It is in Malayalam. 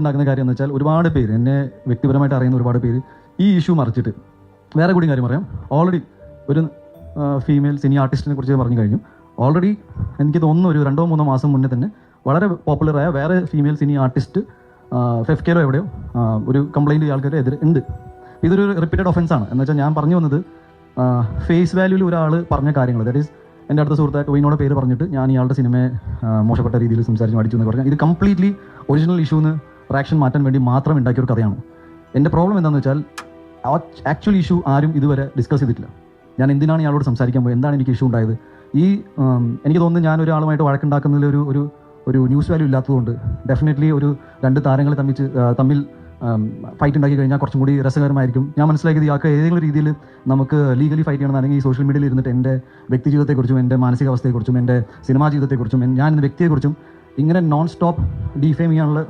ഉണ്ടാക്കുന്ന കാര്യം എന്ന് വെച്ചാൽ ഒരുപാട് പേര് എന്നെ വ്യക്തിപരമായിട്ട് അറിയുന്ന ഒരുപാട് പേര് ഈ ഇഷ്യൂ മറിച്ചിട്ട് വേറെ കൂടി കാര്യം പറയാം. ഓൾറെഡി ഒരു ഫീമെയിൽ സിനി ആർട്ടിസ്റ്റിനെ കുറിച്ച് പറഞ്ഞു കഴിഞ്ഞു. ഓൾറെഡി എനിക്ക് തോന്നുന്നു ഒരു 2-3 മാസം മുന്നേ തന്നെ വളരെ പോപ്പുലറായ വേറെ ഫീമെയിൽ സിനി ആർട്ടിസ്റ്റ് ഫെഫ്കേലോ എവിടെയോ ഒരു കംപ്ലയിൻറ്റ് ഇയാൾക്കൊരു എതിരെ ഉണ്ട്. ഇതൊരു റിപ്പീറ്റഡ് ഒഫൻസ് ആണ്. എന്ന് വെച്ചാൽ ഞാൻ പറഞ്ഞു വന്നത് ഫേസ് വാല്യൂവിൽ ഒരാൾ പറഞ്ഞ കാര്യങ്ങൾ, ദാറ്റ് ഈസ് എൻ്റെ അടുത്ത സുഹൃത്തായ ടോയിനോടെ പേര് പറഞ്ഞിട്ട് ഞാൻ ഇയാളുടെ സിനിമയെ മോശപ്പെട്ട രീതിയിൽ സംസാരിച്ച് അടിച്ചു എന്ന് പറഞ്ഞാൽ ഇത് കംപ്ലീറ്റ്ലി ഒറിജിനൽ ഇഷ്യൂന്ന് റിയാക്ഷൻ മാറ്റാൻ വേണ്ടി മാത്രം ഉണ്ടാക്കിയ ഒരു കഥയാണ്. എൻ്റെ പ്രോബ്ലം എന്താണെന്ന് വെച്ചാൽ ആക്ച്വൽ ഇഷ്യൂ ആരും ഇതുവരെ ഡിസ്കസ് ചെയ്തിട്ടില്ല. ഞാൻ എന്തിനാണ് ഇയാളോട് സംസാരിക്കാൻ പോയത്, എന്താണ് എനിക്ക് ഇഷ്യൂ ഉണ്ടായത്, എനിക്ക് തോന്നുന്നു ഞാൻ ഒരാളുമായിട്ട് വഴക്കുണ്ടാക്കുന്നതിൽ ഒരു ന്യൂസ് വാല്യൂ ഇല്ലാത്തതുകൊണ്ട് ഡെഫിനറ്റ്ലി ഒരു 2 താരങ്ങൾ തമ്മിൽ ഫൈറ്റ് ഉണ്ടാക്കി കഴിഞ്ഞാൽ കുറച്ചും കൂടി രസകരമായിരിക്കും. ഞാൻ മനസ്സിലാക്കിയത് ഇയാൾക്ക് ഏതെങ്കിലും രീതിയിൽ നമുക്ക് ലീഗലി ഫൈറ്റ് ചെയ്യണം, അല്ലെങ്കിൽ ഈ സോഷ്യൽ മീഡിയയിൽ ഇരുന്നിട്ട് എൻ്റെ വ്യക്തി ജീവിതത്തെക്കുറിച്ചും എൻ്റെ മാനസികാവസ്ഥയെക്കുറിച്ചും എൻ്റെ സിനിമാ ജീവിതത്തെക്കുറിച്ചും ഞാൻ എന്ന വ്യക്തിയെക്കുറിച്ചും ഇങ്ങനെ നോൺ സ്റ്റോപ്പ് ഡീഫെയിം ചെയ്യാനുള്ള